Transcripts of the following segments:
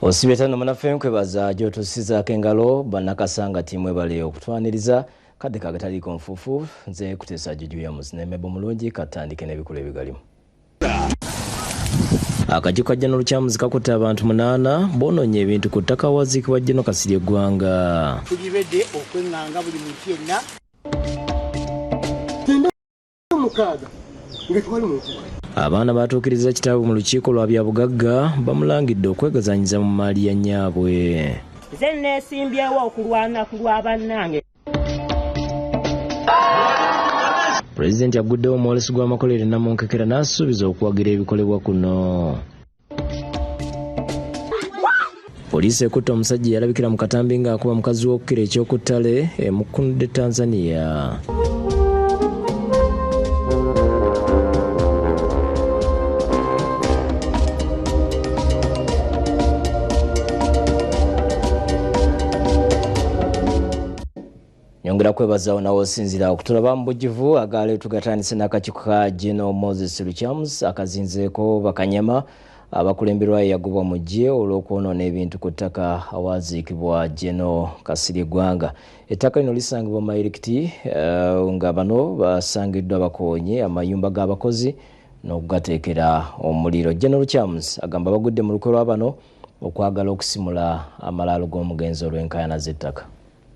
Osibetano munaffe kwebaza gyotusizaako engalo bannakasanga timu ebale okutwaniriza kadde kagataliko nfuufu nze kuteesa Juju Musnemebo mulungi katandike n'ebikulu ebigalimu. Akakiiko ka General Kyamuzi kakutte abantu 8 boononye ebintu ku ttaka awaziikibwa General Kasirye Gwanga. Tulibedde okwenganga buli muntu yenna tenda mukaaga ngetwali muntu. Abaana batuukiriza kitaawe mu lukiiko lwa byabugagga bamulangidde okwegazanyiza mu maali ya nnyabwe. Nze neesimbyewo okulwana ku lwa bannange. Pulezidenti aguddewo omwolesi gw'amakolero Namunkekera n'asuubiza okuwagira ebikolebwa kuno. Poliisi ekutte omusajja yalabikira mu katambi ng'akuba mukazi w'okukira ekyokuttale emukunudde Tanzania. Nyongera kwebazawo nawo sinzira okutulaba mu bujjuvu agale tugatandise n'akakiiko ka General Moses Luchamus akazinzeeko bakanyama abakulemberwa yagubwa mu gye olw'okwonoona ebintu ku ttaka awaziikibwa General Kasirye Gwanga. Ettaka lino lisangibwa mu Mairikiti nga bano basangiddwa bakoonye amayumba g'abakozi n'okugateekera omuliro. General Luchamus agamba bagudde mu lukwe lwa bano okwagala okusimula amalaalo g'omugenzi olw'enkaayana z'ettaka.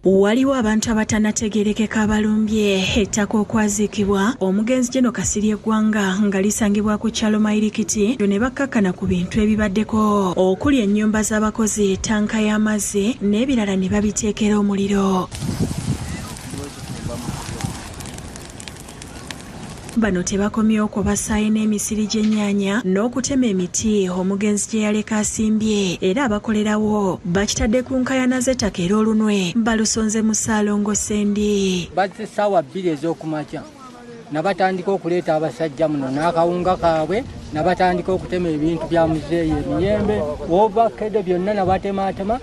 Waliwo abantu abatanategerekeka abalumbye ettaka okwaziikibwa omugenzi General Kasirye Gwanga nga lisangibwa ku kyalo Mairikiti ne bakkakkana ku bintu ebibaddeko okuli ennyumba z'abakozi, tanka y'amazzi n'ebirala ne babiteekera omuliro. Bano tebakomyewo ko basaaye n'emisiri gy'ennyaanya n'okutema emiti omugenzi gye yaleka asimbye era abakolerawo bakitadde ku nkaayana z'ettaka era olunwe balusonze mu Ssaalongo Sendi. Bazze ssaawa 2 ez'okumakya nabatandika okuleeta abasajja muno n'akawunga kaabwe nabatandika okutema ebintu bya muzeeyi emiyembe ovakedde byonna nabatematema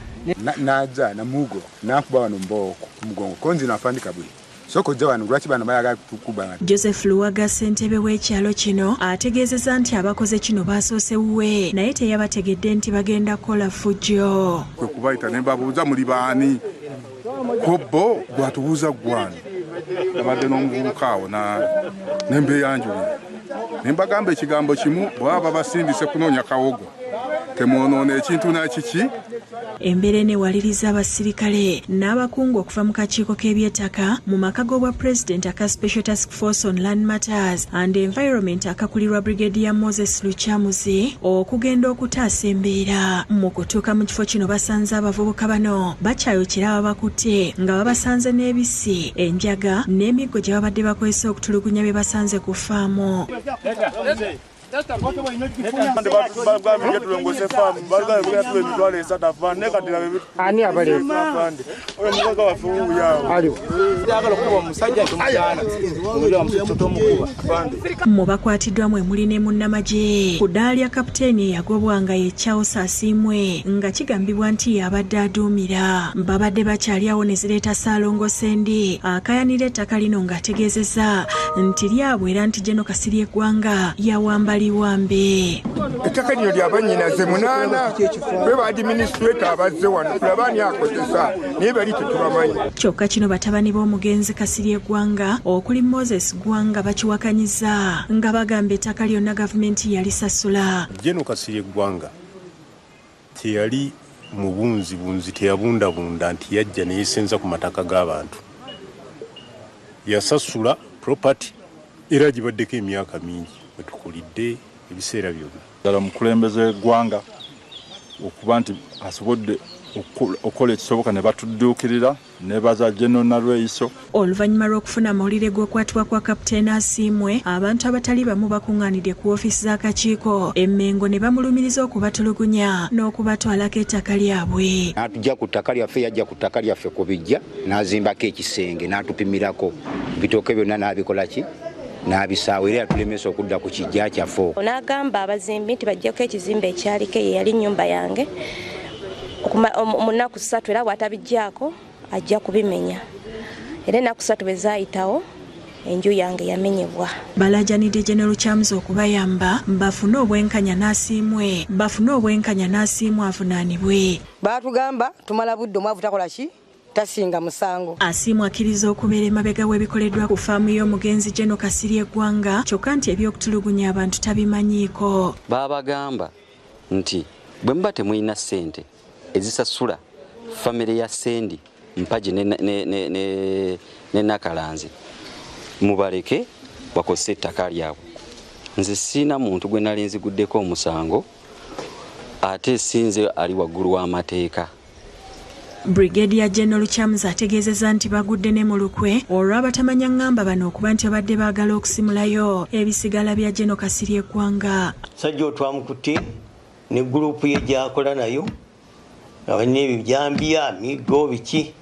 naja namugo nakuba wano mboko mugongo konzi nafandika bwe. Soko jawano lwaki bana bayaga tukubanga. Joseph Luwaga ssentebe w'ekyalo kino ategeezezza nti abakoze kino basoose wuwe naye teyabategedde nti bagenda kukola fujjo. Kwe kubayita ne babuuza muli baani kobbo gwatubuuza gwani nabadde n'omuvubuka awo nembeeyanjulira ne mbagamba ekigambo kimu bwaba basindise kunoonya kawogo temwonoona ekintu nakiki. Embeera enewaliriza abasirikale n'abakungu okuva mu kakiiko k'ebyettaka mu maka g'obwa President aka Special Task Force on Land Matters and Environment akakulirwa Brigadier Moses Luchamuzi okugenda okutaasa embeera. Mu kutuuka mu kifo kino basanze abavubuka bano bakyayokera ababakutte nga babasanze n'ebisi, enjaga n'emiggo gye babadde bakozesa okutulugunya bye basanze ku faamu. Ani abale mu bakwatiddwa mwe muli ne munnamagye ku ddaalya kapiteeni eyagobwanga ye Charles Asiimwe nga kigambibwa nti yabadde aduumira. Babadde bakyali awo ne zireeta Ssaalongo Sendi akayanira ettaka lino ng'ategeezezza nti lyabwe era nti General Kasirye Gwanga yawamba liwambe. Ettaka lino ly'abannyinaze 8 bwe baadiminisituleta abazze wano tulabaani akozesa naye bali tetubamanyi. Kyokka kino batabani b'omugenzi Kasirye Gwanga okuli Moses Gwanga bakiwakanyiza nga bagamba ettaka lyonna gavumenti yalisasula. General Kasirye Gwanga teyali mubunzi teyabundabunda nti yajja ne yeesenza ku mataka g'abantu. Yasasula property era gibaddeko emyaka mingi wetukulidde ebiseera byonna. Dala mukulembeze Gwanga okuba nti asobodde okola ekisoboka ne batudduukirira ne baza General Nalweyiso. Oluvannyuma lw'okufuna amawulire g'okwatibwa kwa Kapiteeni Asiimwe, abantu abatali bamu bakuŋŋaanidde ku woofiisi z'akakiiko Emmengo ne bamulumiriza okubatulugunya n'okubatwalako ettaka lyabwe. N'atujja ku ttaka lyaffe, yajja ku ttaka lyaffe ku bijja n'azimbako ekisenge n'atupimirako bitooke byonna n'abikola ki n'abisaawa era tulemesa okudda ku kijja kyaffe. N'agamba abazimbi nti bajjako ekizimbe ekyaliko ye yali nnyumba yange mu nnaku 3 era bw'atabijjaako ajja kubimenya. Era ennaku 3 bwe zaayitawo enju yange yamenyebwa. Balajanidde General Chams okubayamba bafune obwenkanya n'asiimwe avunaanibwe. Baatugamba tumala budde omwavu takola ki tasinga musango. Asiimwe akkiriza okubeera emabega w'ebikoleddwa ku faamu y'omugenzi General Kasirye Gwanga kyokka nti eby'okutulugunya abantu tabimanyiiko. Baabagamba nti bwe muba temulina ssente ezisasula famire ya Sendi Mpaji ne Nakalanzi mubaleke bakose ettaka lyabwe. Nze sina muntu gwe nali nziguddeko omusango ate sinze ali waggulu w'amateeka. Brigadier General Chams ategeezezza nti bagudde ne mu lukwe olw'abatamanya ngamba bano okuba nti babadde baagala okusimulayo ebisigala bya General Kasirye Gwanga. Sajja twamukutte ne gurupu ye gy'akola nayo abalina ebibyambya migo biki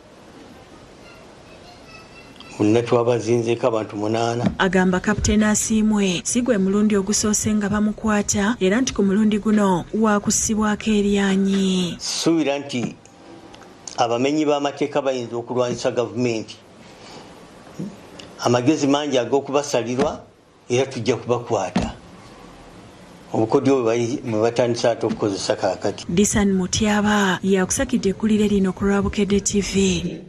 twabazinzeeko abantu 8. Agamba Kapiteeni Asiimwe si gwe mulundi ogusoose nga bamukwata era nti ku mulundi guno waakussibwako eryanyi. Suubira nti abamenyi b'amateeka bayinza okulwanyisa gavumenti. Amagezi mangi ag'okubasalirwa era tujja kubakwata. Obukodyo bwe batandisa ate okukozesa kaakati. Disan Mutyaba yakusakidde ekkulire lino ku Lwabukedde TV.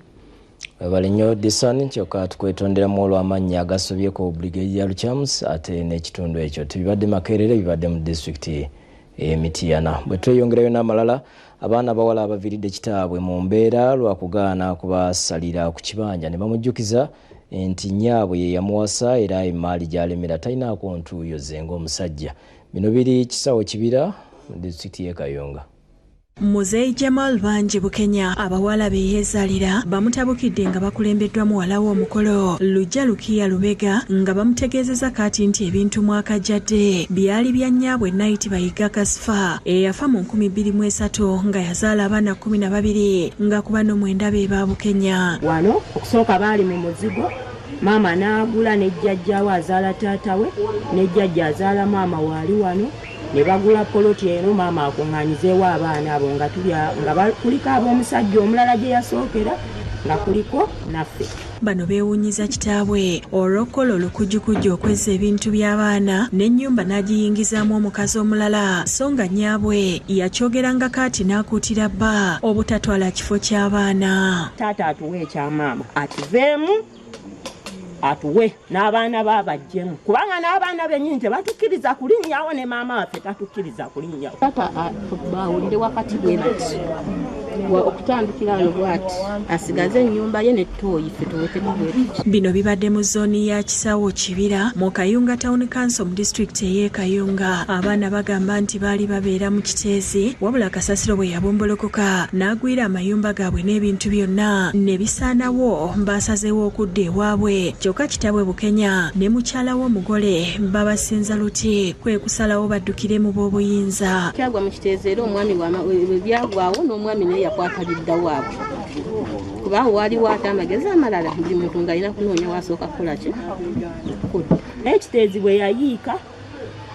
Webale nnyo Disan kyokka tukwetonderamu olw'amannya agasobyeko Brigadier Chams ate n'ekitundu ekyo tebibadde Makerere bibadde mu disitulikiti Mityana. Bwe tweyongerayo n'amalala abaana abawala abaviiridde kitaabwe mu mbeera lwakugaana kubasalira ku kibanja ne bamujjukiza nti nyaabwe ye yamuwasa era emaali gy'alemera talinaako ntuuyo ze ng'omusajja. Bino biri Kisawo Kibira mu disitulikiti y'e Kayunga. Muzeeyi Jamal Banji Bukenya abawala beyeezaalira bamutabukidde nga bakulembeddwa muwala w'omukolo Lujja Lukiya Lubega nga bamutegeezeza kati nti ebintu mwakajjadde byali bya nnyabwe Night Bayiga Kasfa eyafa mu 2003 nga yazaala abaana 12 nga ku bano 9 be ba Bukenya. Wano okusooka baali mu muzigo maama n'agula n'ejjajjaawe azaala taatawe n'ejjajja azaala maama waali wano ne bagula poloti eno maama akuŋŋaanyizeewo abaana abo nga tulya nga kuliko ab'omusajja omulala gye yasookera nga kuliko naffe. Bano beewuunyiza kitaabwe olw'okukola olukujjukujju okwezza ebintu by'abaana n'ennyumba n'agiyingizaamu omukazi omulala so nga nnyabwe yakyogeranga kaati n'akuutira bba obutatwala kifo ky'abaana. Taata atuwe ekyamaama atuveemu atuwe n'abaana babajjemu kubanga n'abaana bennyini tebatukkiriza kulinnyawo ne maama waffe tatukkiriza kulinnyawo. Taata bawulire wakati bwe bati okutandikira wano bwati asigaze ennyumba ye n'ettooyi ffe tuwetemu bwe tuti. Bino bibadde mu zooni ya Kisawo Kibira mu Kayunga Town Council mu disitulikiti ey'e Kayunga. Abaana bagamba nti baali babeera mu kiteezi wabula kasasiro bwe yabombolokoka n'agwira amayumba gaabwe n'ebintu byonna ne bisaanawo basazeewo okudda ewaabwe. Kyokka kitaabwe Bukenya ne mukyala w'omugole babasinza luti kwe kusalawo baddukire mu b'obuyinza. Kyagwa mu kiteezi era omwami byagwawo n'omwami naye yakwata lidda waabwe kubanga waaliwo ate amagezi amalala buli muntu ng'alina kunoonya wasooka kukola ki. Ekiteezi bwe yayiika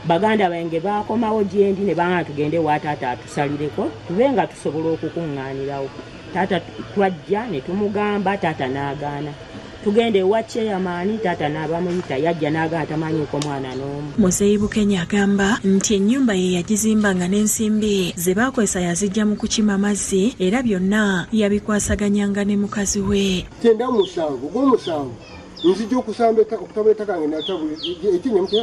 baganda bange baakomawo gye ndi ne banga tugende wa taata atusalireko tube nga tusobola okukuŋŋaanirawo. Taata twajja ne tumugamba taata n'agaana. Tugende ewa chairman taata n'abamuyita yajja n'agaana tamanyiiko mwana n'omu. Muzeeyi Bukenya agamba nti ennyumba ye yagizimbanga n'ensimbi ze baakozesa yazijja mu kukima mazzi era byonna yabikwasaganyanga ne mukazi we. 97 gw'omusanvu nzijja okusamba okutabula ettaka nga natabula ekinyamukya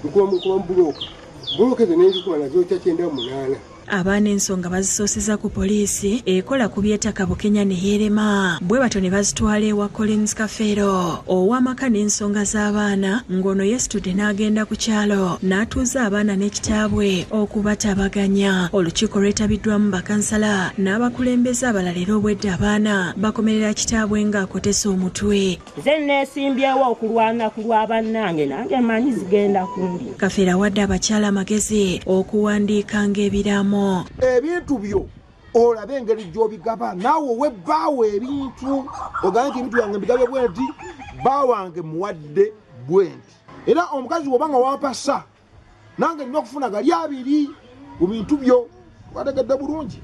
nkuba mu bulooka ezo n'enzikuba nazo kya 98. Abaana ensonga bazisooseza ku poliisi ekola ku by'ettaka Bukenya ne yeerema bwe batyo ne bazitwala ewa Collins Kafeero ow'amaka n'ensonga z'abaana ng'ono yesitudde n'agenda ku kyalo n'atuuza abaana n'ekitaabwe okubatabaganya. Olukiiko lwetabiddwamu bakansala n'abakulembeze abalala era obwedda abaana bakomerera kitaabwe ng'akotesa omutwe. Nze neesimbyewo okulwana ku lwa bannange nange manyi zigenda kundi. Kafeero awadde abakyala amagezi okuwandiikanga ebiraamo. Ebintu byo olabe engeri gy'obigaba naawe webbaawo ebintu ogambe nti ebintu byange mbigabe bwenti baawange muwadde bwenti era omukazi wobanga wampasa nange nina okufuna gali abiri ku bintu byo wategedde bulungi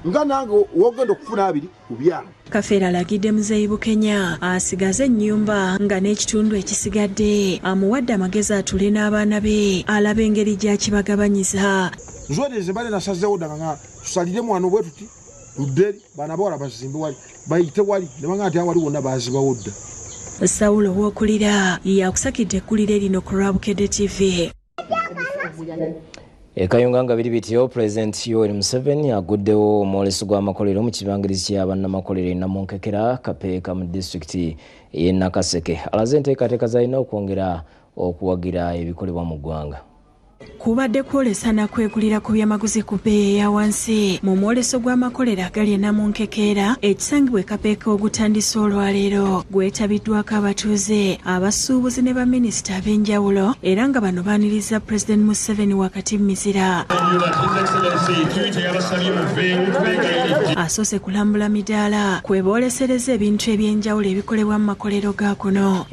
nga nange wogenda okufuna abiri ku byange. Kafeera alagidde Muzeeyi Bukenya asigaze ennyumba nga n'ekitundu ekisigadde amuwadde amagezi atule n'abaana be alabe engeri gy'akibagabanyiza. Nzwereze bale nasazeewo ddala nga tusalire mwana bwe tuti ludderi baana bawala bazimbe wali bayite wali ne banga ati awali wonna bazibawo dda. Sawulo w'okulira yakusakidde ekkulire lino ku Lwabukedde TV. Ekayunga nga biri bityo President Yoweri Museveni aguddewo omwoleso gw'amakolero mu kibangirizi kya bannamakolero e Namunkekera Kapeeka mu disitulikiti y'e Nakaseke. Alaze enteekateeka zalina okwongera okuwagira ebikolebwa mu ggwanga. Kubadde kwolesana kwegulira ku byamaguzi ku bbeeyi eya wansi mu mwoleso gw'amakolero agali e Namunkekera ekisangibwa Kapeeka ogutandise olwaleero gwetabiddwako abatuuze abasuubuzi ne baminisita ab'enjawulo era nga bano baaniriza President Museveni wakati mu mizira. Asoose kulambula midaala kwe boolesereza ebintu eby'enjawulo ebikolebwa mu makolero ga kuno.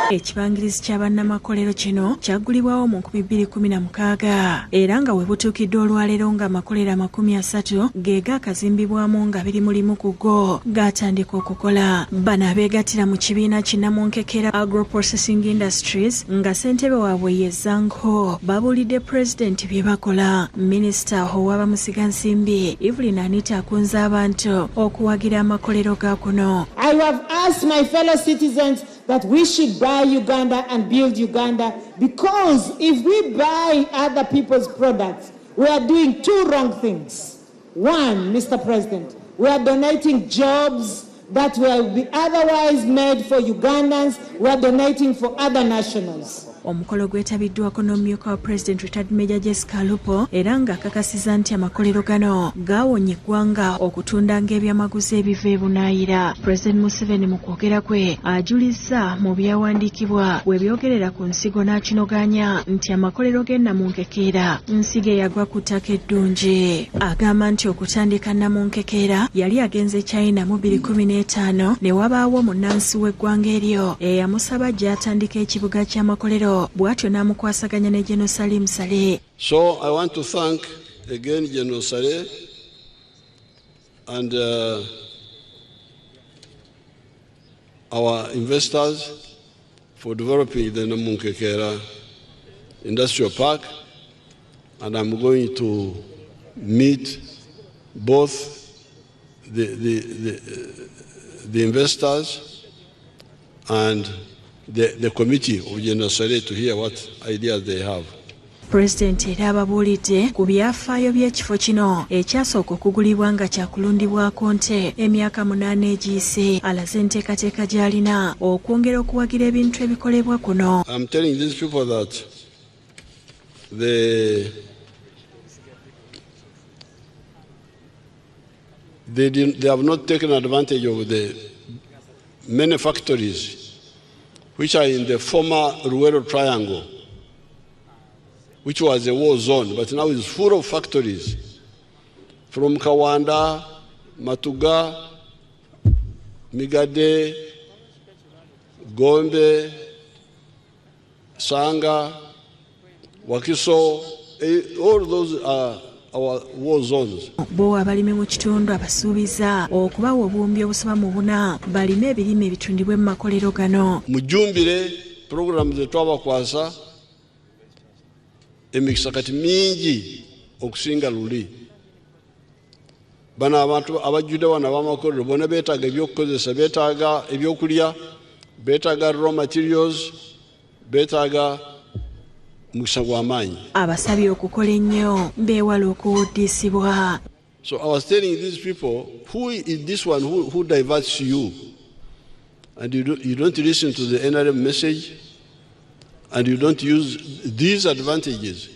Ekibangirizi kya bannamakolero kino kyaggulibwawo mu 2016 era nga we butuukidde olwaleero nga amakolero 30 ge gaakazimbibwamu nga biri mulimu ku go gaatandika okukola. Bano abeegattira mu kibiina ki Namunkekera Agro Processing Industries nga ssentebe waabwe ye Zango babuulidde Pulezidenti bye bakola. Minisita ow'abamusigansimbi Evelyn Anita akunze abantu okuwagira amakolero ga kuno. I have asked my fellow citizens that we should buy Uganda and build Uganda, because if we buy other people's products, we are doing two wrong things. One, Mr. President, we are donating jobs that will be otherwise made for Ugandans, we are donating for other nationals. Omukolo gwetabiddwako n'omumyuka wa President Retired Major Jessica Alupo era nga akakasiza nti amakolero gano gaawonye eggwanga okutunda ng'ebyamaguzi ebiva ebunaayira. President Museveni mu kwogera kwe ajulizza mu byawandiikibwa we byogerera ku nsigo n'akinoganya nti amakolero g'e Namunkekera nsigo eyagwa ku ttaka eddungi. Agamba nti okutandika Namunkekera yali agenze China mu 2015 ne wabaawo munnansi w'eggwanga eryo eyamusaba gy'atandika ekibuga ky'amakolero bw'atyo n'amukwasaganya ne General Salim Saleh. So I want to thank again General Saleh and our investors for developing the Namunkekera Industrial Park, and I'm going to meet both the investors and the committee of General Saleh to hear what ideas they have. President era ababuulidde ku byafaayo by'ekifo kino ekyasooka okugulibwa nga kyakulundibwako nte emyaka 8 egiyise. Alaze enteekateeka gy'alina okwongera okuwagira ebintu ebikolebwa kuno. I'm telling these people that they have not taken advantage of the many factories which are in the former Ruwero Triangle, which was a war zone, but now is full of factories. From Kawanda, Matuga, Migade, Gombe, Sanga, Wakiso, all those are our war zones. Bo abalimi mu kitundu abasuubiza okubawa obuwumbi obusaba mu buna balime ebirime ebitundibwa mu makolero gano. Mujumbire program zetwabakwasa emikisa kati mingi okusinga luli. Bano abantu abajjudde wana b'amakolero bona beetaaga ebyokukozesa, beetaaga ebyokulya, beetaaga raw materials, beetaaga mukisa gw'amaanyi. Abasabye okukola ennyo beewala okuwuddisibwa. So I was telling these people, who is this one who diverts you? And you don't listen to the NRM message, and you don't use these advantages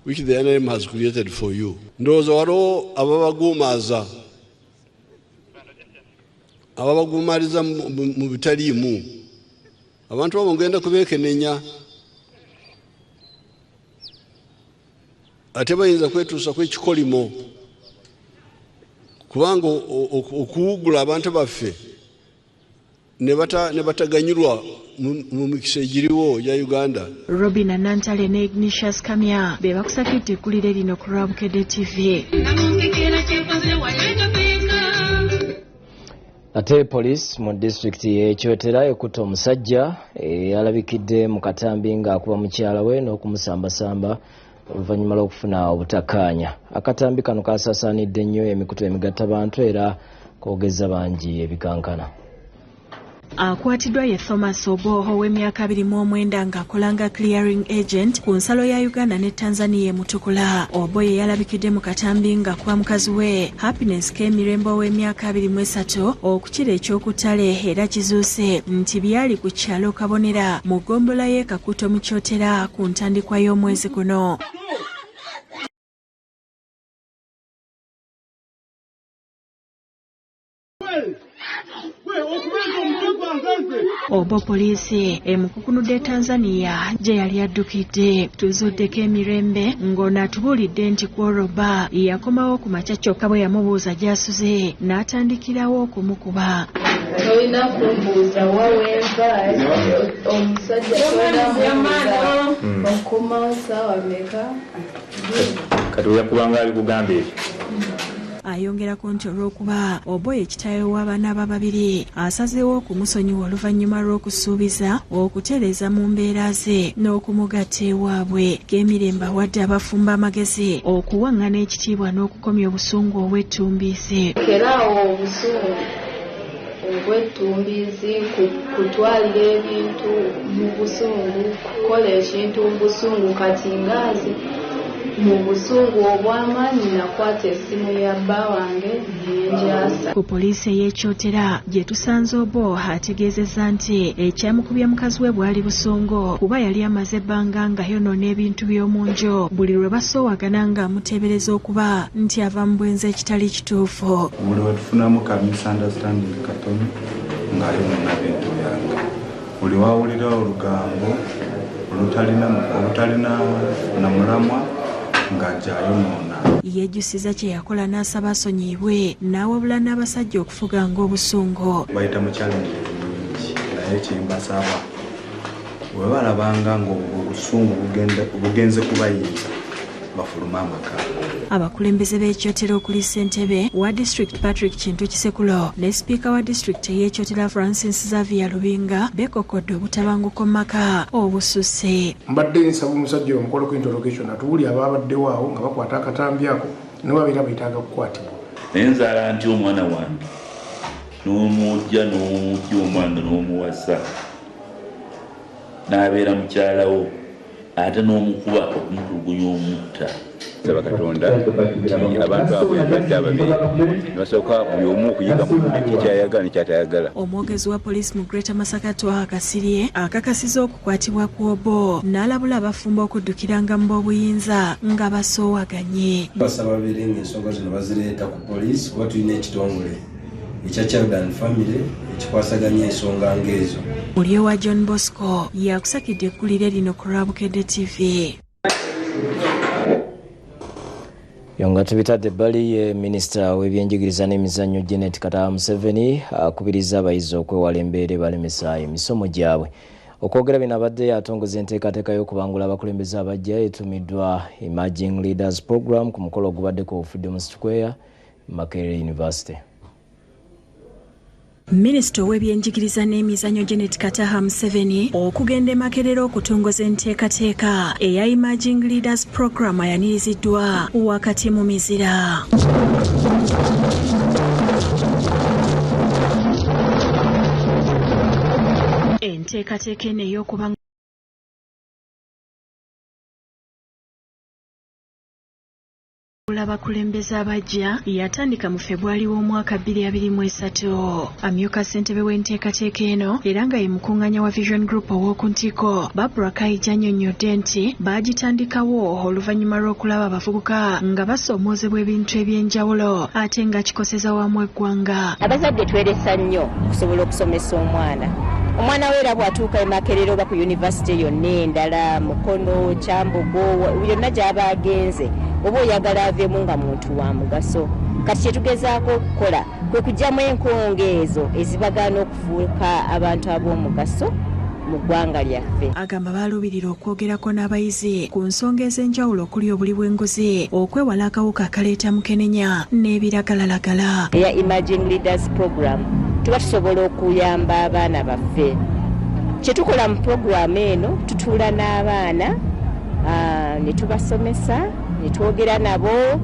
which the NRM has created for you. Ndowooza waliwo ababaguumaaza, ababaguumaaliza mu bitaliimu. Abantu abo ngenda kubeekenenya. Ate bayinza kwetuusa kw'ekikolimo kubanga okuwugula abantu baffe ne bataganyirwa mu mikisa egiriwo ya Uganda. Robin Anantale ne Ignatius Kamya be bakusakidde eggulire lino ku Rwabukedde TV. Ate police mu district ye Kyotera ekutte omusajja yalabikidde mu katambi ng'akuba mukyala we n'okumusambasamba oluvannyuma lw'okufuna obutakkaanya. Akatambi kano kasaasaanidde nnyo emikutu emigattabantu era koogeza bangi ebikankana. Akwatiddwa ye Thomas Oboho w'emyaka 29 ng'akolanga clearing agent ku nsalo ya Uganda ne Tanzania emutukula. Oboho yalabikidde mu katambi ng'akuba mukazi we Happiness Kemirembe w'emyaka 23 okukira eky'okutale era kizuuse nti byali ku kyalo Kabonera mu ggombolola y'e Kakuto mu Kyotera ku ntandikwa y'omwezi guno. Obo poliisi emukukunudde Tanzania gye yali addukidde. Tuzuddeko Emirembe ng'onaatubulidde nti kworoba yakomawo ku makya kyokka bwe yamubuuza gy'asuze n'atandikirawo okumukuba. Olina kumbuuza wawenva omusajja okumawo ssaawa mmeka? Kati oyakubanga ali kugamba ebyo. Ayongerako nti olw'okuba Oboyo ekitaawe w'abaana babiri asazeewo okumusonyiwa oluvannyuma lw'okusuubiza okutereeza mu mbeera ze n'okumugatta ewaabwe. Kemirembe awadde abafumba amagezi okuwaŋŋana ekitiibwa n'okukomya obusungu obw'ettumbiizi. Keraawo obusungu obw'ettumbiizi, kutwalira ebintu mu busungu, kukola ekintu mu busungu. Kati ngaazi mu busungu obw'amaanyi nakwata essimu ya bba wange nenjasa. Ku poliisi ey'Ekyotera gye tusanze Obo ategeezezza nti ekyamukubye mukazi we bwali busungu kuba yali amaze ebbanga nga yonoona ebintu by'omu nju. Buli lwe basoowagana ng'amuteebereza okuba nti ava mu bwenzi ekitali kituufu. Buli we tufunamu ka misunderstanding katono ng'ayonoona bintu byange. Buli wawulira olugambo obutalina na mulamwa ng'ajjayonoona. Yejjusiza kye yakola n'asaba asonyiyibwe n'awabula n'abasajja okufuga ng'obusungu. Bayita mu challenge nyingi naye kyembasaba bwe balabanga ng'obusungu bugenze kubayinza bafuluma amaka. Abakulembeze b'Ekyotera okuli ssentebe wa district Patrick Kintu Kisekulo ne sipiika wa district ey'Ekyotera Francis Xavier Lubinga bekokodde obutabanguko mu maka obususse. Mbadde nsaba omusajja omukolo ku interrogation atuwuli ababaddewo awo nga bakwata akatambi ako ne babeera bayitaaga kukwatibwa. Naye nzaala nti omwana wange n'omujja omwana n'omuwasa n'abeera mukyalawo ate n'omukuba okumutulugunya omutta. Saba Katonda abantu abo badde ababiri basooka buli omu okuyiga mu kyayagala nekyatayagala. Omwogezi wa poliisi mu Greater Masaka Twaha Kasirye akakasiza okukwatibwa ku Obo n'alabula abafumba okuddukiranga mu b'obuyinza nga basoowaganye. Basaba babeere ng'ensonga zino bazireeta ku poliisi kuba tulina ekitongole ekya Child and Family ekikwasaganya ensonga ng'ezo. Mulyo wa John Bosco yakusakidde eggulire lino ku Rwabukedde TV. Yonga tubitadde ebbali ye minisita w'ebyenjigiriza n'emizannyo Janet Kataha Museveni akubiriza abayizi okwewala embeera ebalemesa emisomo gyabwe. Okwogera bino abadde atongoza enteekateeka y'okubangula abakulembeze abajja etumiddwa Emerging Leaders Program ku mukolo ogubaddeko ku Freedom Square, Makerere University. Minisita w'ebyenjigiriza n'emizannyo Janet Kataha Museveni okugenda e Makerere okutongoza enteekateeka eya Emerging Leaders Program ayaniriziddwa wakati mu mizira. Enteekateeka eno ey'okubangula abakulembeze abajja yatandika mu February w'omwaka 2023. Amyuka ssentebe w'enteekateeka eno era nga ye mukuŋŋaanya wa Vision Group ow'oku Ntiko Barbara Kaija annyonnyodde nti baagitandikawo oluvannyuma lw'okulaba abavubuka nga basoomozebwa ebintu eby'enjawulo ate nga kikoseza wamu eggwanga. Abazadde tweresa nnyo okusobola okusomesa omwana we era bw'atuuka e Makerere oba ku yunivasite yonna endala Mukono, Kyambogo, yonna gy'aba agenze oba oyagala aveemu nga muntu wa mugaso kati kyetugezaako okukola kwe kugyamu enkongeezo ezibagaana okufuuka abantu ab'omugaso mu ggwanga lyaffe. Agamba baaluubirira okwogerako n'abayizi ku nsonga ez'enjawulo okuli obuli bw'enguzi, okwewala akawuka akaleeta mukenenya n'ebiragalalagala. eya Emerging Leaders Program tuba tusobola okuyamba abaana baffe. Kye tukola mu puroguramu eno tutuula n'abaana ne tubasomesa ne twogera nabo,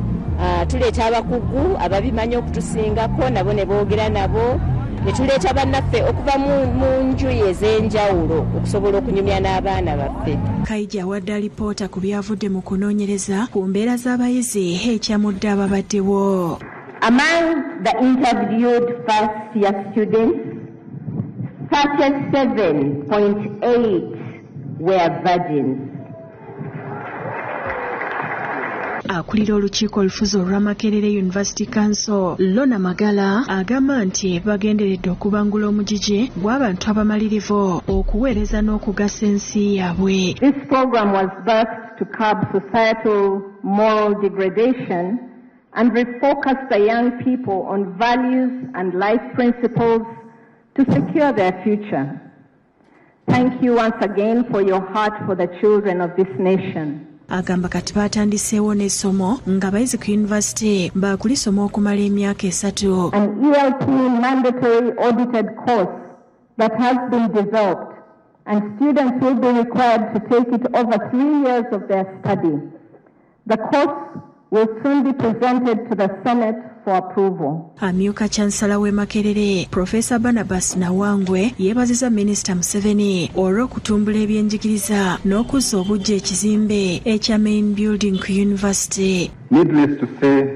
tuleeta abakugu ababimanyi okutusingako nabo ne boogera nabo, ne tuleeta bannaffe okuva mu njuyi ez'enjawulo okusobola okunyumya n'abaana baffe. Kaija awadde alipoota ku byavudde mu kunoonyereza ku mbeera z'abayizi ekyamudde ababaddewo. Among the interviewed first year students, 37.8 were virgins. Akulira olukiiko olufuzi olwa Makerere University Council, Lona Magala, agamba nti bagenderedde okubangula omugigi gw'abantu abamalirivu okuweereza n'okugasa ensi yaabwe. This program was birthed to curb societal moral degradation and refocus the young people on values and life principles to secure their future. Thank you once again for your heart for the children of this nation. Agamba kati batandiseewo n'essomo ng'abayizi ku yunivasite baakulisoma okumala emyaka 3. An ELT mandatory audited course that has been developed, and students will be required to take it over 3 years of their study. The course will soon be presented to the Senate for approval. Amyuka Chansala we Makerere, Professor Barnabas Nawangwe, yeebaziza Minisita Museveni olw'okutumbula ebyenjigiriza n'okuzza obujja ekizimbe ekya main building ku university. Needless to say,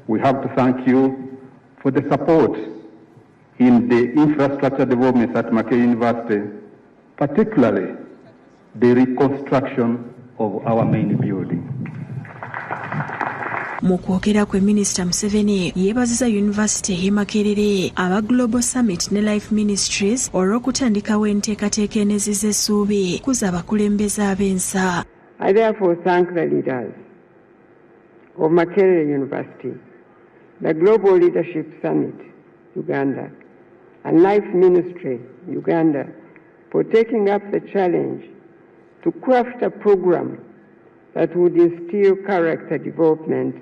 we have to thank you for the support in the infrastructure developments at Makerere University, particularly the reconstruction of our main building. Mu kwogera kwe Minisita Museveni yeebaziza University y'e Makerere, aba Global Summit ne Life Ministries olw'okutandikawo enteekateeka eneziza essuubi kuza abakulembeze ab'ensa. I therefore thank the leaders of Makerere University, the Global Leadership Summit, Uganda, and Life Ministry, Uganda, for taking up the challenge to craft a program that would instill character development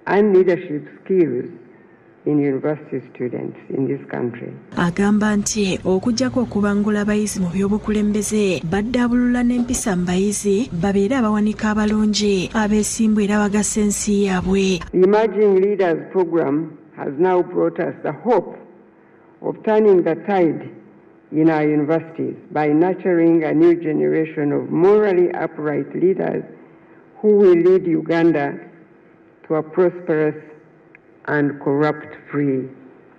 and leadership skills in university students in this country. Agamba nti okujjako okubangula abayizi mu by'obukulembeze baddaabulula n'empisa mu bayizi babeere abawanika abalungi abeesimbu era bagasa ensi yaabwe. The Emerging Leaders Program has now brought us the hope of turning the tide in our universities by nurturing a new generation of morally upright leaders who will lead Uganda to a prosperous and corrupt-free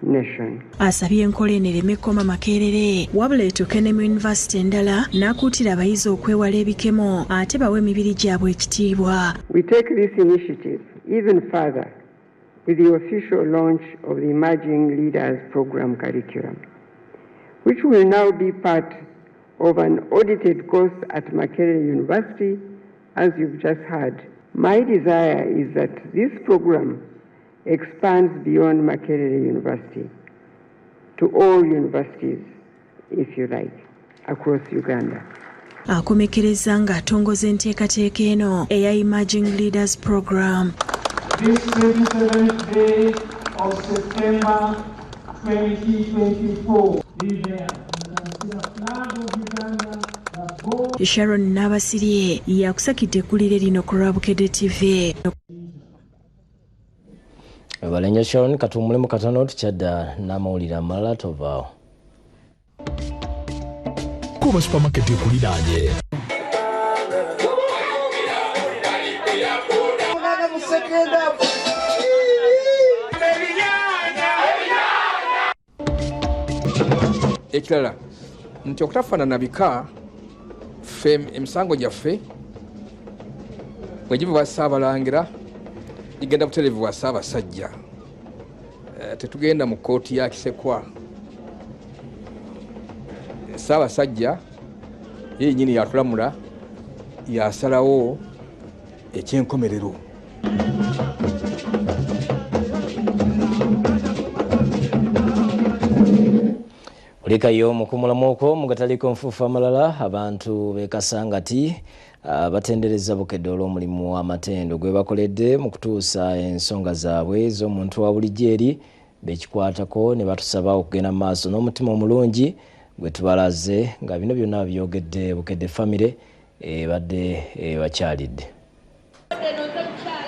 nation. Asabye enkola eno ereme kkoma Makerere wabula etuuke ne mu yunivasite endala n'akuutira abayizi okwewala ebikemo ate bawe emibiri gyabwe ekitiibwa. We take this initiative even further with the official launch of the Emerging Leaders Program curriculum, which will now be part of an audited course at Makerere University, as you've just heard. My desire is that this program expands beyond Makerere University to all universities, if you like, across Uganda. Akomekereza ng'atongoza enteekateeka eno eya Emerging Leaders Program. This 27th day of September 2024 is there. Sharon Nabasirye yakusakidde eggulire lino ku Lwabukedde TV. Balenya Sharon katumulemu katano tukyadda n'amawulire amalala tovaawo. Kuba supermarket ekuliraanye. Ekirala nti okutafaanana bika ffe emisango gyaffe bwe giva Ssaabalangira igenda butereevu Ssaabasajja. Tetugenda mu kkooti ya Kisekwa. Ssaabasajja yennyini yatulamula yasalawo ekyenkomerero. Kulikayo mukumulamuko mugataliko nfufu amalala abantu bekasangati batendereza bukedde olw'omulimu w'amatendo gwe bakoledde mu kutuusa ensonga zaabwe z'omuntu wa bulijjo eri bekikwatako ne batusaba okugenda mu maaso n'omutima omulungi gwe tubalaze nga bino byonna byogedde bukedde famire badde bakyalidde.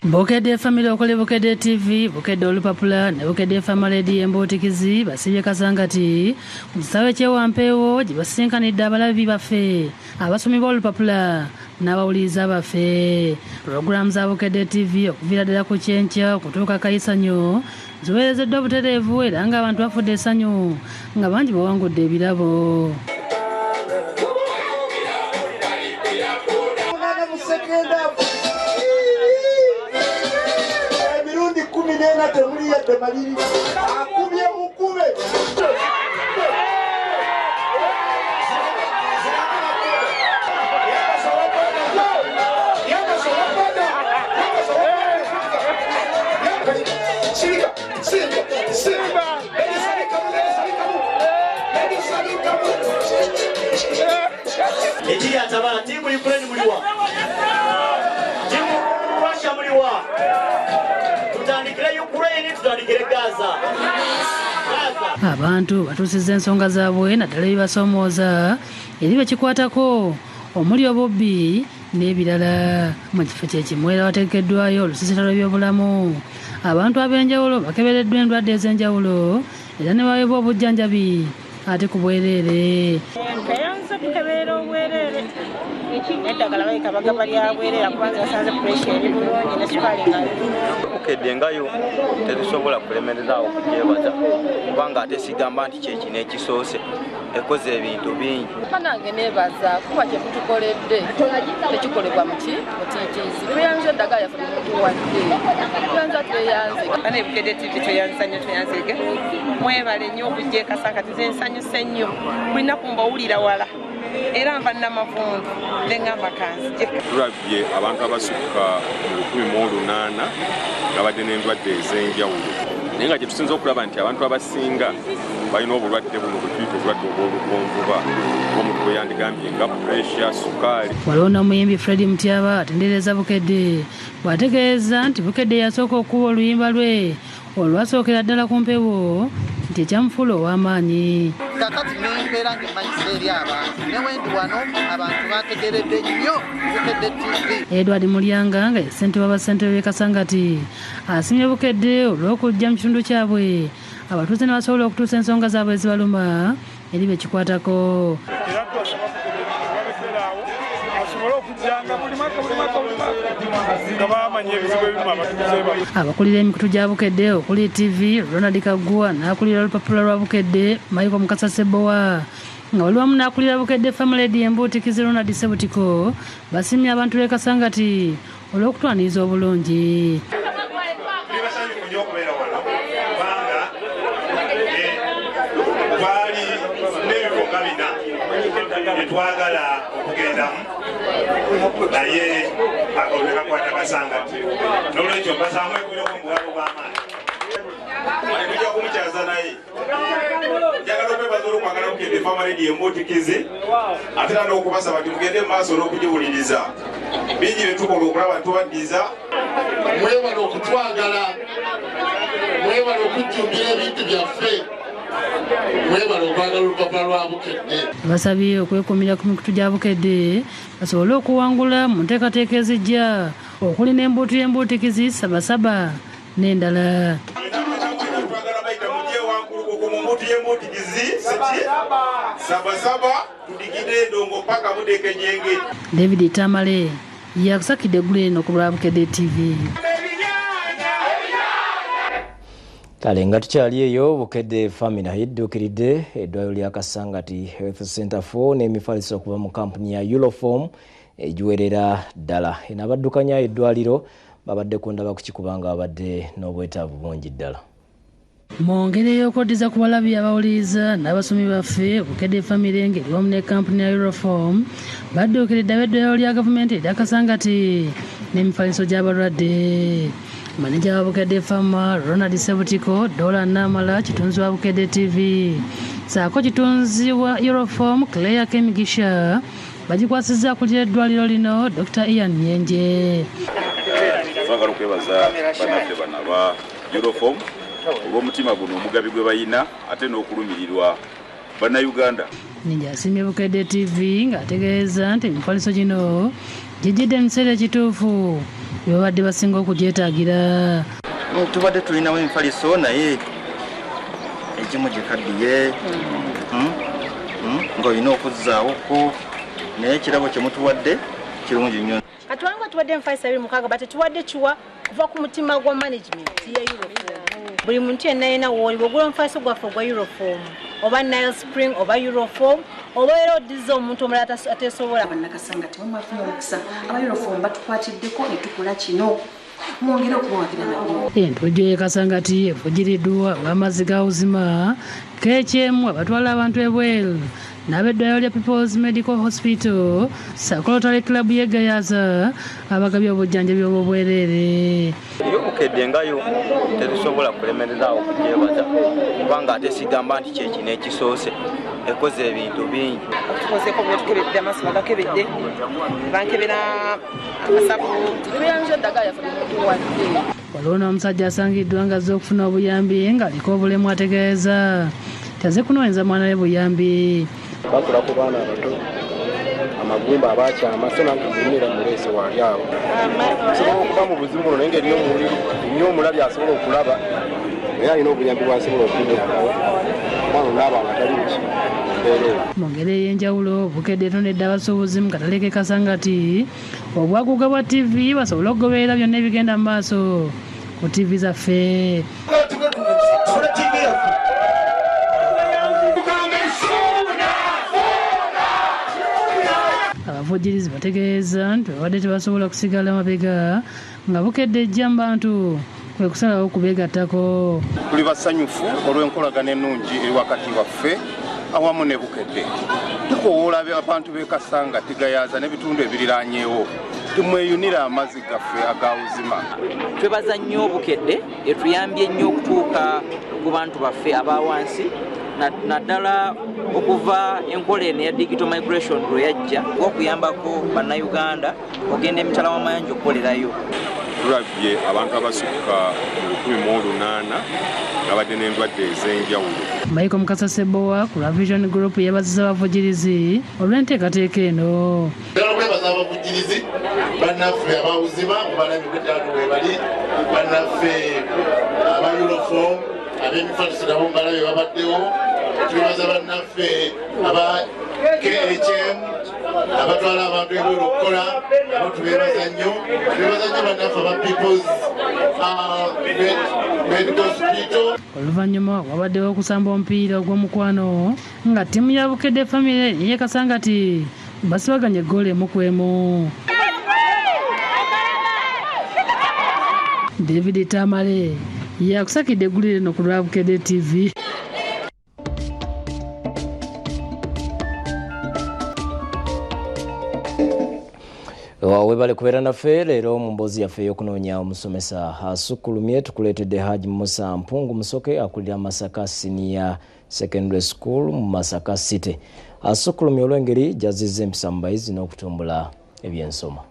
Bukedde family okole Bukedde TV, Bukedde olupapula ne Bukedde family di embootikizi basibye kasangati mu kisawe kyewampeewo gye basinkanidde abalabi baffe abasomi b'olupapula n'abawuliriza baffe. Program za Bukedde TV okuviira ddala ku kyenkya okutuuka kayisanyo ziweerezeddwa butereevu era ng'abantu bafudde essanyu nga bangi bawangudde ebirabo. Abantu batuusizza ensonga zaabwe naddala ebibasoomooza eri bekikwatako omuli obubbi n'ebirala. Mu kifo kyekimu era wategekeddwayo olusiisira lw'ebyobulamu. Abantu ab'enjawulo bakebereddwa endwadde ez'enjawulo era ne baweebwa obujjanjabi ate ku bwereere. Kayinza kukebeera obwereere eddagala bayika bagaba lya bwereere kubanza basanze puresha eri bulungi ne sukaali nga Bukedde ngayo tetusobola kulemerezaawo okugyebaza kubanga ate sigamba nti kyeki n'ekisoose ekoze ebintu bingi. Nange neebaza kuba kye tutukoledde tekikolebwa muki mutiitiizi tweyanze eddagala yaffe temutuwadde tuyanza tweyanze bane Bukedde TV tweyanza nnyo tweyanzege mwebale nnyo okujja ekasangati zensanyuse nnyo mulina kumbawulira wala era nva nnamavundu neŋŋamba kanzije. Tulabye abantu abasukka mu 1800 nga badde n'endwadde ez'enjawulo naye nga kye tusinza okulaba nti abantu abasinga balina obulwadde buno bwe tuyita obulwadde obw'olukonvuba ng'omuntu bwe yandigambye nga puresha sukaali. Waliwo n'omuyimbi Fred Mutyaba atendereza Bukedde bw'ategeeza nti Bukedde yasooka okuba oluyimba lwe olwasookera ddala ku mpewo nti ekyamufuula ow'amaanyi. Kakati n'embeera ng'emmanyisa eri abantu newendi wano abantu bategeredde nnyo Bukedde TV. Edward Mulyanga nga ye ssentebe w'abassentebe b'e Kasangati asiimye Bukedde olw'okujja mu kitundu kyabwe abatuuze ne basobola okutuusa ensonga zaabwe ezibaluma eri bekikwatako. Abakulira emikutu gya Bukedde okuli TV Ronald Kaggwa n'akulira olupapula lwa Bukedde Michael Mukasa Sebowa nga wali wamu n'akulira Bukedde family di embootikizi Ronald Sebutiko basiimye abantu b'e Kasangati olw'okutwaniriza obulungi. Twagala okugendamu naye olwekakwata Kasangati n'olwekyo mbasaamu ekuleko mu bwalo bw'amaanyi tujja kumukyaza naye njagala okwebaza olw'okwagala Bukedde family di embootikizi ate era n'okubasaba nti mugende mu maaso olw'okugiwuliriza bingi bye tukola okulaba tubaddiza. Mwebale okutwagala, mwebale okujjumbira ebintu byaffe, mwebale okwagala olupapula lwa Bukedde. Basabye okwekumira ku mikutu gya Bukedde basobole okuwangula mu nteekateeka ezijja okuli n'embuutu y'embootikizi sabasaba n'endala. David Tamale yakusakidde eggulu eno ku lwa Bukedde TV. Kale nga tukyali eyo Bukedde family yidduukiridde eddwaliro lya Kasangati Health Center 4 n'emifaliso okuva mu kampuni ya Euroform egiwerera ddala. Eno abaddukanya eddwaliro babadde ku ndaba kukikubanga babadde n'obwetaavu bungi ddala. Mu ngeri y'okwoddiza ku balabi abawuliriza n'abasomi baffe Bukedde family ngeri wamu ne kampuni ya Euroform badduukiridde ab'eddwaliro lya gavumenti erya Kasangati n'emifaliso gy'abalwadde. Maneja wa Bukedde Pharma Ronald Sebutiko Dola Namala kitunzi wa Bukedde TV saako kitunzi wa Euroform Claire Kemigisha bagikwasizza ku eddwaliro lino Dr. Ian Nyenje. Twagala okwebaza bannaffe banaba Euroform olw'omutima guno omugabi gwe bayina ate n'okulumirirwa bannayuganda. Ninjasimye Bukedde TV ng'ategeeza nti emifaliso gino gijjidde mu kiseera ekituufu bye babadde basinga okugyetaagira. Tubadde tulinawo emifaliso naye egimu gikaddiye ng'olina okuzzaawo naye ekirabo kye mutuwadde kirungi nnyo. Katwanga tuwadde emifaliso 26 bate tuwadde kiwa kuva ku mutima gwa management ya Euroform. Buli muntu yenna yena woli bw'ogula omufaliso gwaffe ogwa Euroform oba Nile Spring oba Euroform oba era oddiza omuntu omulala ateesobola. Bannakasanga tebamwafunye omukisa aba Euroform batukwatiddeko ne tukola kino. Mwongere okubawagira nabo. Entujjo y'e Kasangati evujiriddwa olw'amazzi ga Uzima KHM abatwala abantu ebweru n'abeddwaliro lya People's Medical Hospital Sakolotale Club y'e Gayaza abagabye obujjanjabi obwobwereere. Bukedde ngayo tetusobola kulemerezaawo okugyebaza kubanga ate sigamba nti kyekino ekisoose ekoze ebintu bingi. Tukozeko bwe tukebedde amaaso bagakebedde bankebera amasafu tuyanze eddagala yaffe mutuwadde. Waliwo n'omusajja asangiddwa ng'azze okufuna obuyambi ng'aliko obulemu ategeeza tazze kunoonyeza mwana we buyambi. Bakula ku baana abato amagumba abakyama so nange mumira muleese wali awo sobola okuba mu buzibu buno naye ng'eriyo nnyo omulabi asobola okulaba naye alina obuyambi bwasobola okumuawo omwana n'abaana atali buki. Mu ngeri ey'enjawulo Bukedde etondedde abasuubuzi mu katale k'e Kasangati obwaguga bwa TV basobole okugoberera byonna ebigenda mu maaso ku TV zaffe. Abavujjirizi bategeeza nti babadde tebasobola kusigala mabega nga Bukedde ejja mu bantu kwe kusalawo kubeegattako. Tuli basanyufu olw'enkolagana ennungi eri wakati waffe awamu ne Bukedde. Tukowoola abantu b'e Kasangati Gayaza n'ebitundu ebiriraanyeewo tumweyunira amazzi gaffe aga Uzima. Twebaza nnyo Bukedde etuyambye nnyo okutuuka ku bantu baffe abawansi naddala okuva enkola eno ya digital migration lwe yajja okuyambako bannayuganda ogenda emitala w'amayanja okukolerayo. Tulabye abantu abasukka mu 18 nga badde n'endwadde ez'enjawulo. Michael Mukasa Sebowa ku Vision Group yeebazizza abavujjirizi olw'enteekateeka eno. Kwebaza abavujjirizi bannaffe aba Uzima mubalabi bw'eddalu we bali bannaffe aba Euroform ab'emifaliso nabo mubalabi babaddewo. Twebaza bannaffe aba KHM abatwala abantu ebweru okukola abo tubeebaza nnyo. Twebaza nnyo bannaffe aba People's Medical Hospital. Oluvannyuma wabaddewo okusamba omupiira ogw'omukwano nga ttiimu ya Bukedde Family y'e Kasangati basibaganye eggoolo emu ku emu. David Tamale yakusakidde eggulire lino ku lwa Bukedde TV. Webale kubeera naffe leero mu mboozi yaffe ey'okunoonya omusomesa asukkulumye tukuleetedde Haji Musa Mpungu Musoke akulira Masaka Senior Secondary School mu Masaka City. Asukkulumye olw'engeri gy'azzizza empisa mu bayizi n'okutumbula ebyensoma.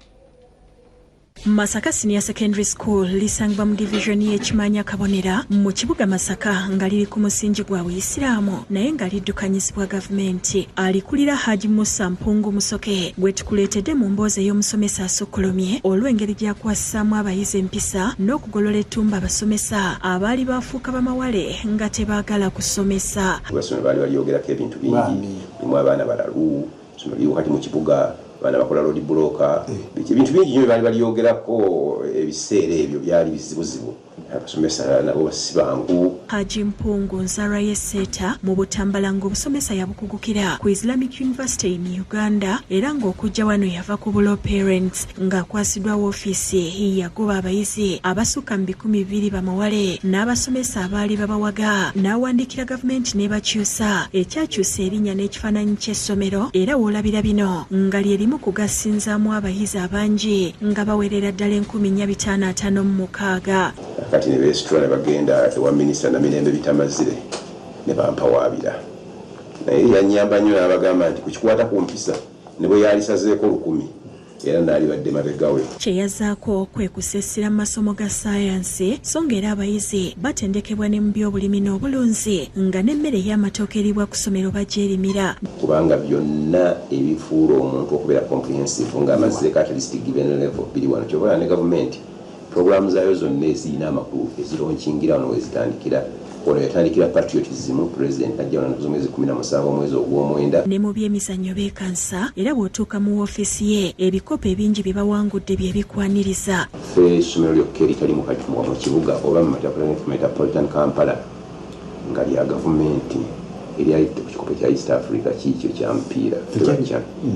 Masaka Senior Secondary School lisangibwa mu division y'Ekimanya Kabonera mu kibuga Masaka nga liri ku musingi gwa Buyisiraamu naye nga liddukanyizibwa gavumenti. Alikulira Haji Musa Mpungu Musoke gwe tukuleetedde mu mboozi ey'omusomesa asukkulumye olw'engeri gy'akwasisaamu abayizi empisa n'okugolola ettumba abasomesa abaali bafuuka bamawale nga tebaagala kusomesa. Abasomesa baali balyogerako ebintu bingi mulimu abaana balalu somero liri wakati mu kibuga bana bakola road blocker bintu bingi nyo bali balyogerako ebiseera ebyo byali bizibuzibu abasomesa nabo basibangu. Haji Mpungu nsara y'Esseta mu Butambala ng'obusomesa yabukugukira ku Islamic University in Uganda era ng'okujja wano yava ku Bulo Parents ng'akwasiddwa woofiisi yagoba abayizi abasukka mu 200 bamawale n'abasomesa abaali babawaga n'awandiikira gavumenti n'ebakyusa ekyakyusa erinnya n'ekifaananyi ky'essomero era woolabira bino nga lyerimu kugasinzaamu abayizi abangi nga bawerera ddala 556. Kati ne beesitula ne bagenda ewa minisita Namirembe Bitamazire ne bampawaabira naye yanyamba nnyo n'abagamba nti kukikwata ku mpisa ne bwe yalisazeeko 10 era n'alibadde mabegawe. Kyeyazaako kwe kusesera mu masomo ga saayansi so ng'era abayizi batendekebwa ne mu by'obulimi n'obulunzi nga n'emmere y'amatooke eribwa ku ssomero bagyerimira. Kubanga byonna ebifuula omuntu okubeera comprehensive ng'amazeeko at least given level biri wano kyobala ne gavumenti programu zaayo zonna ezirina amakulu ezironkingira wano wezitandikira. Ono yatandikira patriotism president ajja wano n'omwezi 17 omwezi ogw'omwenda. Ne mu by'emizannyo beekansa era bw'otuuka mu woofiisi ye ebikopo ebingi bye bawangudde bye bikwaniriza. Ffe essomero lyokka eritali mu kibuga oba mu metropolitan Kampala nga lya gavumenti eryali ku kikopo kya East Africa kiikyo kya mupiira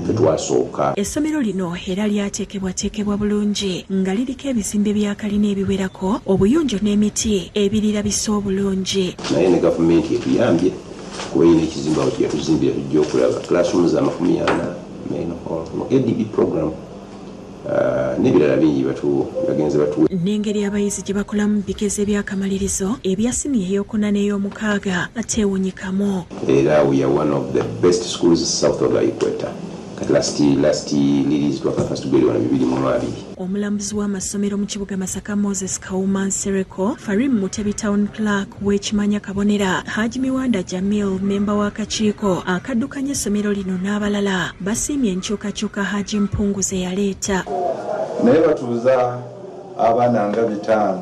tetwasooka. Essomero lino era lyateekebwateekebwa bulungi nga liriko ebizimbe bya kalina ebiwerako obuyonjo n'emiti ebirabisa obulungi. Naye ne gavumenti etuyambye kuba yina ekizimbe awo kyeyatuzimbira tujja okulaba classrooms 40 ADB program n'ebirala bingi bagenze batuwe. N'engeri abayizi gye bakolamu bigeze by'akamalirizo ebya siniya ey'okuna n'ey'omukaaga atewunyikamu. Era we are one of the best schools south of the equator. Last release to first grade wana 2022. Omulambuzi w'amasomero mu kibuga Masaka Moses Kauma Nsereko, Farim Mutebi Town Clerk w'ekimanya kabonera, Haji Miwanda Jamil memba w'akakiiko akaddukanya essomero lino n'abalala basiimye enkyukakyuka Haji Mpunguze yaleeta. Naye batuuza abaana nga 5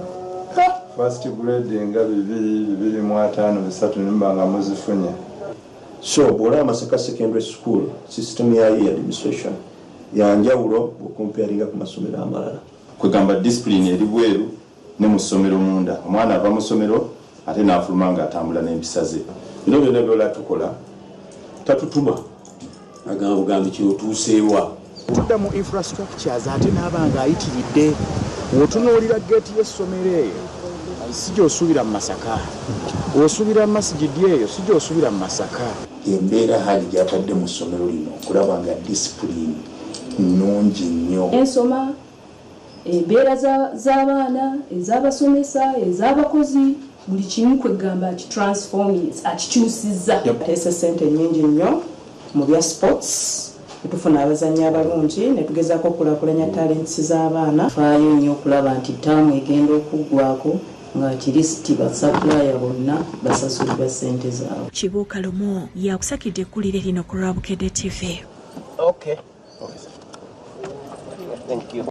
first grade nga 2.5 3 nimba nga muzifunye. So bw'olaba Masaka Secondary School system yayo administration yanjawulo okumparinga ku masomero amalala. Kwegamba discipline eri bweru ne mu ssomero munda. Omwana ava mu ssomero ate n'afuluma nga atambula n'empisa ze. Bino byonna byola tukola tatutuma agamba bugambi kyotuuseewa. Tudda mu infrastructures ate n'abanga ayitiridde wotunuulira geeti y'essomero eyo si gy'osuubira mu Masaka. Osuubira mu masjidi eyo si gy'osuubira mu Masaka. Embeera hali gy'atadde mu ssomero lino okulaba nga discipline nnungi nnyo. Ensoma embeera z'abaana ez'abasomesa ez'abakozi buli kimu kwegamba kitransforms akikyusizza. Yateesa ssente nnyingi nnyo mu bya sports tufuna abazannyi abalungi ne tugezaako okulaakulanya talents z'abaana. Faayo nnyo okulaba nti ttaamu egenda okuggwako nga kirisiti basaplaya bonna basasulibwa ssente zaabwe. Kibuuka Lumu yakusakidde ekkulire lino ku Lwabukedde TV. Okay. Thank you.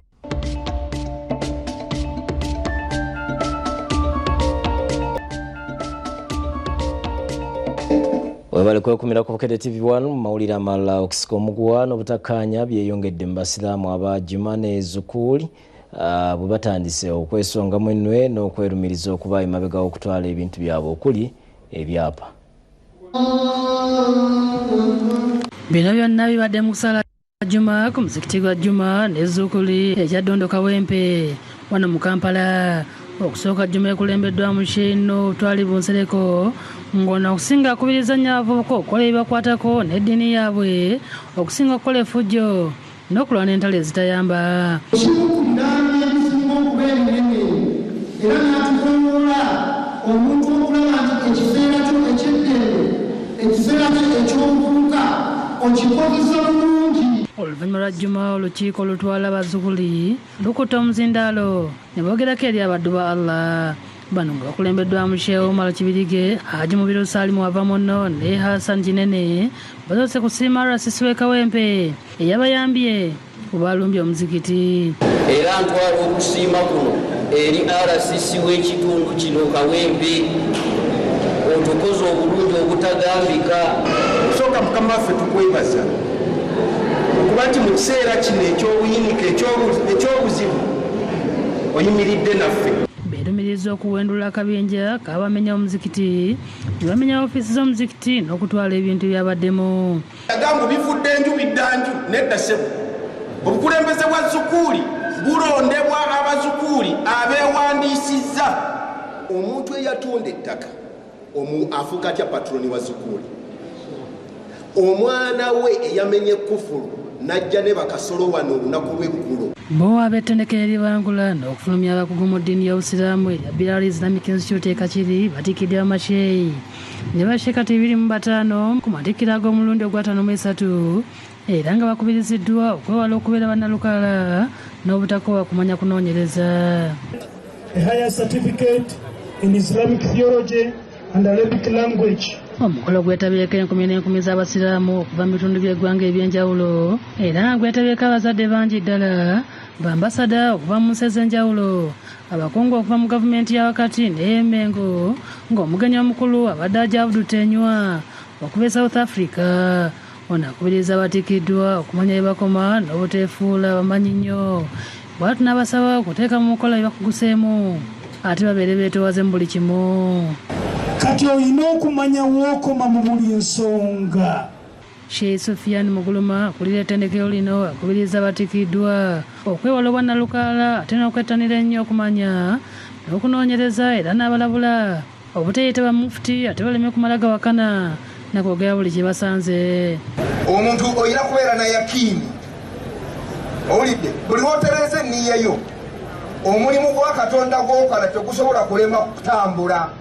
Webale kwekumira ku Bukedde TV 1 mu mawulire amalala okusika omuguwa n'obutakkaanya byeyongedde mu basiraamu aba Juma ne Zukuuli bwe batandise okwesongamu ennwe n'okwerumiriza okuba emabega okutwala ebintu byabwe okuli ebyapa. Bino byonna bibadde mu kusala Juma ku muzikiti gwa Juma ne Zukuuli ekya Ddondo Kawempe wano mu Kampala. Okusooka Juma ekulembeddwamu Sheino Twalibu Nsereko ng'ono okusinga akubiriza nnyo abavubuka okukola ebibakwatako n'eddiini yaabwe okusinga okukola effujjo n'okulwana entalo ezitayamba. Era n'atukonyola omuntu okulaba nti ekiseera kyo eky'eddembe ekiseera kyo eky'obuvubuka okikozesa bulungi. Oluvannyuma lwa Juma olukiiko olutwala Bazzukuli lukutte omuzindaalo ne boogerako eri abaddu ba Allah. Bano nga bakulembeddwamu Sheikh Omar Kibirige, Haji Mubiru Salimu Wavamono ne Hassan Kinene basoose kusiima RCC w'e Kawempe eyabayambye kubalumbya omuzikiti. Era ntwala okusiima kuno eri RCC w'ekitundu kino Kawempe otukoze obulungi obutagambika. Sooka Mukama waffe tukwebaza okuba nti mu kiseera kino eky'obuyinike eky'obuzibu oyimiridde naffe. Beerumiriza okuwendula akabinja kabamenya omuzikiti ne bamenya ofiisi z'omuzikiti n'okutwala ebintu byabaddemu. Agambo bivudde enju biddanju nedda ssebo. Obukulembeze bwa Zukuuli bulondebwa abazukuuli abeewandiisizza. Omuntu eyatonda ettaka afuuka atya patroni wa Zukuuli. Omwana we eyamenye kufulu najja ne bakasolo wano olunaku lw'eggulo. Bo ab'ettendekero eribangula n'okufulumya abakugu mu ddiini y'Obusiraamu erya Bilal Islamic Institute e Kakiri batikiddwa Masheyi ne bashekati 25 ku matikira ag'omulundi ogw'ataano mu esatu era nga bakubiriziddwa okwewala okubeera bannalukala n'obutakoowa kumanya kunoonyereza. A higher certificate in Islamic theology and Arabic language. Omukolo gwetabyeko enkumi n'enkumi z'abasiraamu okuva mu bitundu by'eggwanga eby'enjawulo era nga gwetabyeko abazadde bangi ddala, bambasada okuva mu nsi ez'enjawulo, abakungu okuva mu gavumenti ya wakati n'ey'Emmengo, ng'omugenyi omukulu abadde Ajabudu Tenywa okuva e South Africa. Ono akubiriza abatikiddwa okumanya ebakoma n'obuteefuula bamanyi nnyo, bw'atu n'abasaba okuteeka mu mukola ebakuguseemu ate babeere beetoowaze mu buli kimu. Kati olina okumanya wookoma mu buli nsonga. Sheikh Sufyan Muguluma akulira ettendekero lino akubiriza abatikiddwa okwewala obwannalukaala ate n'okwettanira ennyo okumanya n'okunoonyereza era n'abalabula obuteeyita ba mufuti ate baleme kumala gawakana nakwogera buli kye basanze. Omuntu olina kubeera na yakiini, owulidde, buli lwotereza enniya yo omulimu gwa Katonda gw'okola tegusobola kulema kutambula.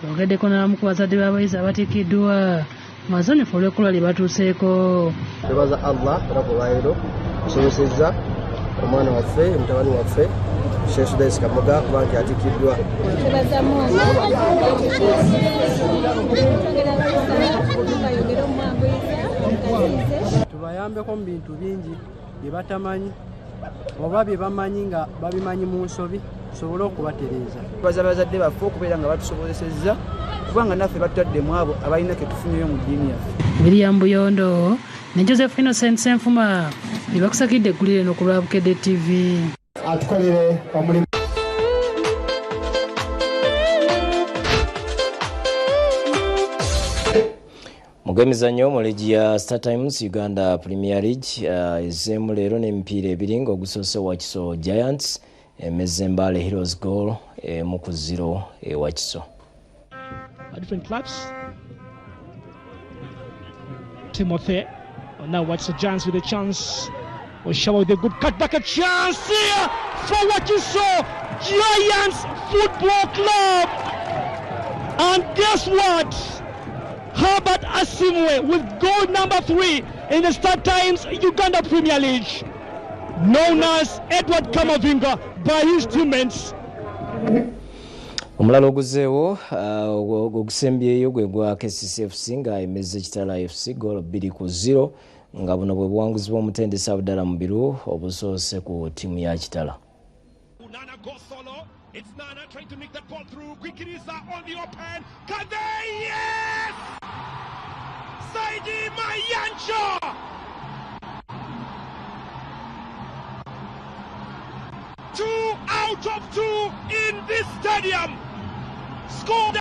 Twogeddeko n'abamu ku bazadde b'abayizi abatikiddwa mazanyufu olw'ekkulwa lye batuuseeko. Twebaza Allah era ku lwaleero tusomesezza omwana waffe mutabani waffe Sheikh Sudais Kamuga kubanga atikiddwa. Tubayambeko mu bintu bingi bye batamanyi oba bye bamanyi nga babimanyi mu nsobi tusobole okubatereeza. Tubaza abazadde baffe okubeera nga batusobozesezza kubanga naffe batutadde mu abo abalina ke tufunyeyo mu ddiini yaffe. William Buyondo ne Joseph Innocent Senfuma bye bakusakidde eggulire eno ku lwa Bukedde TV. Atukolere omulimu. Mugemizanyo mu ligi ya Star Times Uganda Premier League ezzeemu leero n'emipiira ebiri ng'ogusoose Wakiso Giants emeze Mbale Heroes goal 1-0 Wakiso. Different clubs. Timothy now Wakiso Giants with a chance. Oshawa with a good cutback, a chance here for Wakiso Giants Football Club. And guess what? Herbert Asimwe with goal number 3 in the Star Times Uganda Premier League, known as Edward Kamavinga by his teammates. Omulala oguzeewo ogusembyeyo gwe gwa KCCFC nga emeze Kitala FC goal 2-0 nga buno bwe buwanguzi bw'omutendesi Abdallah Mubiru obusoose ku ttiimu ya Kitala. It's Nana trying to make that ball through. Kwikiriza on the open. Kade, yes! Saidi Mayancho! Two out of two in this stadium. Scored.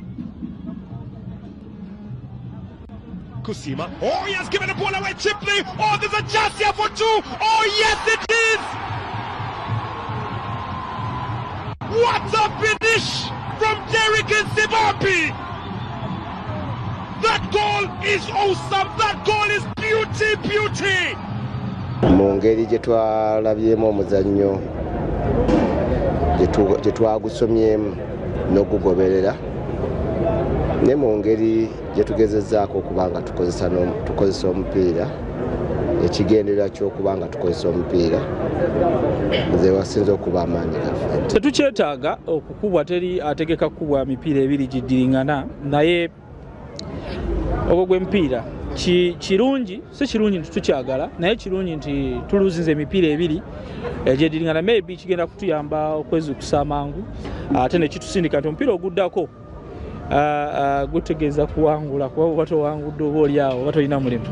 Kusima. Oh, he has given the ball away cheaply. Oh, there's a chance here for two. Oh, yes, it is. What a finish from Derek Nsibapi! That goal is awesome. That goal is beauty. Mu ngeri gye twalabyemu omuzannyo gye twagusomyemu n'okugoberera ne mu ngeri gye tugezezzaako okuba nga tukozesa omupiira ekigendererwa ky'okuba nga tukozesa omupiira nze wasinze okuba amaanyi gaffe. Tetukyetaaga okukubwa teri ategeka kukubwa mipiira ebiri giddiringana naye ogwo gwe mupiira kirungi si kirungi nti tukyagala naye kirungi nti tuluzinze emipiira ebiri egyeddiringana maybe kigenda kutuyamba okwezukusa amangu ate nekitusindika nti omupiira oguddako gutegeeza kuwangula kuba oba towangudde oba oli awo oba tolina mulimu.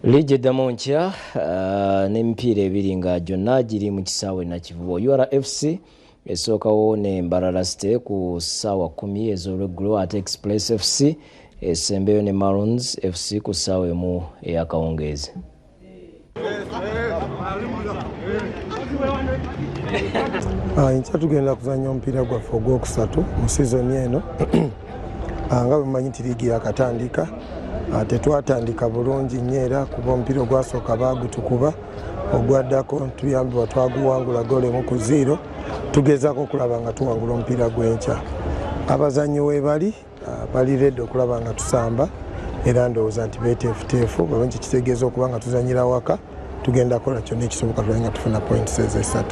Ligi eddamu nkya n'emipiira ebiri nga gyonna giri mu kisaawe Nakivubo. URFC esookawo ne Mbarara City ku ssaawa 10 ez'olweggulo ate Express FC esembeyo ne Maroons FC ku ssaawa 1 ey'akawungeezi. Nkya tugenda kuzannya omupiira gwaffe ogwokusatu mu sizoni eno nga bwe mumanyi nti liigi yakatandika tetwatandika bulungi nnyo era kuba omupiira ogwasooka baagutukuba ogwaddako tuyambibwa twaguwangula goal 1-0 tugezaako okulaba nga tuwangula omupiira gw'enkya. Abazannyi we bali bali ready okulaba nga tusamba era ndowooza nti beteefuteefu balungi kitegeeza okuba nga tuzanyira waka tugenda kola kyonna ekisoboka tulenge nga tufuna points ezo 3.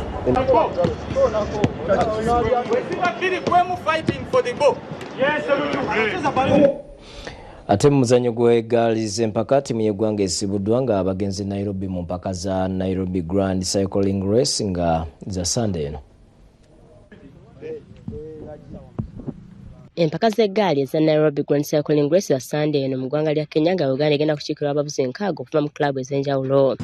Ate mu muzannyo gw'eggaalizi empaka ttiimu y'eggwanga esibuddwa nga abagenzi Nairobi mu mpaka za Nairobi Grand Cycling Race nga za Sunday eno. Empaka z'eggaali eza Nairobi Grand Cycling Race za Sunday eno mu ggwanga lya Kenya nga Uganda egenda kukiikirwa abavuzi 6 okuva mu klabu ez'enjawulo.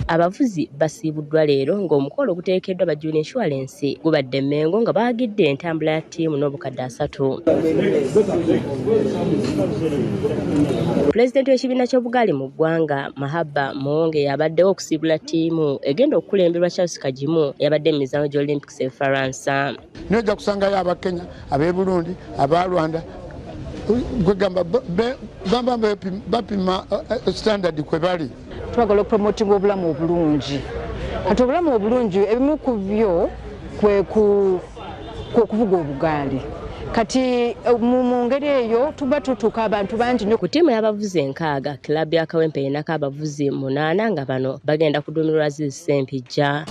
Abavuzi basiibuddwa leero ng'omukolo oguteekeddwa ba Junior Insurance gubadde Mengo nga baagidde entambula ya ttiimu n'obukadde 3. Pulezidenti w'ekibiina ky'obugaali mu ggwanga Mahaba Muwonge yabaddewo okusiibula ttiimu egenda okukulemberwa Charles Kagimu eyabadde mu mizaano gy'Olympics e Faransa. Nojja kusangayo Abakenya, ab'e Burundi, aba Rwanda gwegamba bapima standard kwe bali. Twagala okupromotinga obulamu obulungi. Kati obulamu obulungi ebimu ku byo kwe kuvuga obugaali. Kati mu ngeri eyo tuba tutuuka abantu bangi nnyo. Ku ttiimu y'abavuzi 6 kilabu ya Kawempe yenako abavuzi 8 nga bano bagenda kuduumirwa Sempijja.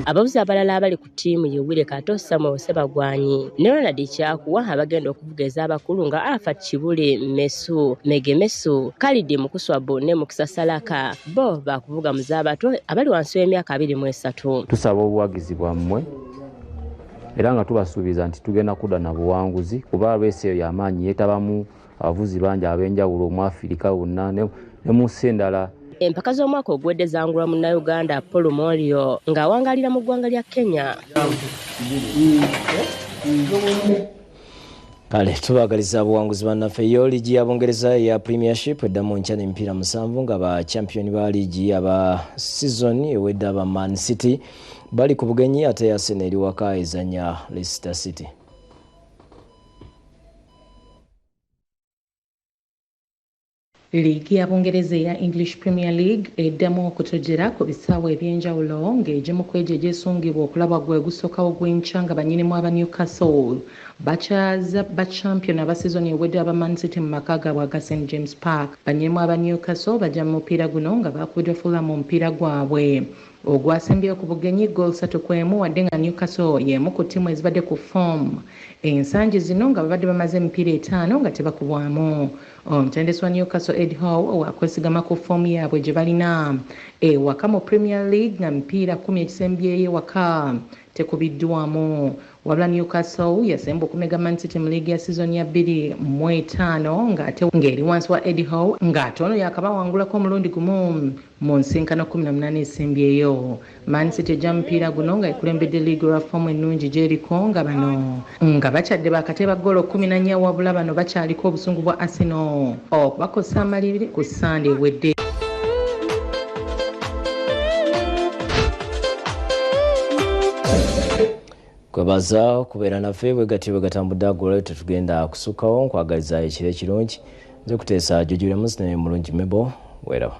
Abavuzi abalala abali ku ttiimu ye Kato Samuel Sebagwanyi ne Ronald Kyakuwa abagenda okuvuga ez'abakulu nga Alfred Kibule Mesu Megemesu Kalidi Mukuswabo ne Mukisa Salaka bo bakuvuga mu z'abato abali wansi w'emyaka 23. Tusaba obuwagizi bwammwe era nga tubasuubiza nti tugenda kudda na buwanguzi kuba lwesi eyo y'amaanyi yeetabamu abavuzi bangi ab'enjawulo mu Afirika wonna ne mu nsi endala. Empaka z'omwaka ogwedde zangulwa Munnayuganda Paul Morio ng'awangalira mu ggwanga lya Kenya. Kale tubagaliza buwanguzi bannaffe yo ligi ya Bungereza ya Premiership eddamu nkya n'emipiira 7 nga ba champion ba ligi aba season ewedde aba Man City bali ku bugenyi ate Arsenal eri waka ezanya Leicester City. Liigi ya Bungereza ya English Premier League eddamu okutojera ku bisaawe eby'enjawulo ng'egimu ku egyo egyesungibwa okulaba gwe gusookawo gw'enkya nga bannyinimu aba Newcastle bakyaza ba champion aba season ewedde aba Man City mu maka gaabwe aga St James Park. Bannyinimu aba Newcastle bajja mu mupiira guno nga bakubiddwa Fulham mu mupiira gwabwe ogwasembyeyo ku bugenyi goal 3-1 wadde nga Newcastle y'emu ku ttiimu ezibadde ku form ensangi zino nga babadde bamaze emipiira 5 nga tebakubwamu. Omutendesi wa Newcastle Eddie Howe owakwesigama ku foomu yaabwe gye balina ewaka mu Premier League nga mipiira 10 ekisembyeyo ewaka tekubiddwamu. Wabula Newcastle yasemba okumega Man City mu liigi ya season ya 2005 ng'ate ng'eri wansi wa Eddie Howe ng'ate ono yakabawangulako omulundi gumu mu nsinkano 18 esembyeyo. Man City ejja mupiira guno nga ekulembedde liigi lwa foomu ennungi gy'eriko nga bano nga bakyadde bakateba ggoolo 14 wabula bano bakyaliko obusungu bwa Arsenal okubakosa amalibiri ku Sunday ewedde. Kwebaza okubeera naffe bwegatambudde agolwo tetugenda kusukkawo nkwagaliza ekiro ekirungi nze kuteesa Jujule Musine mulungi Mebo weeraba.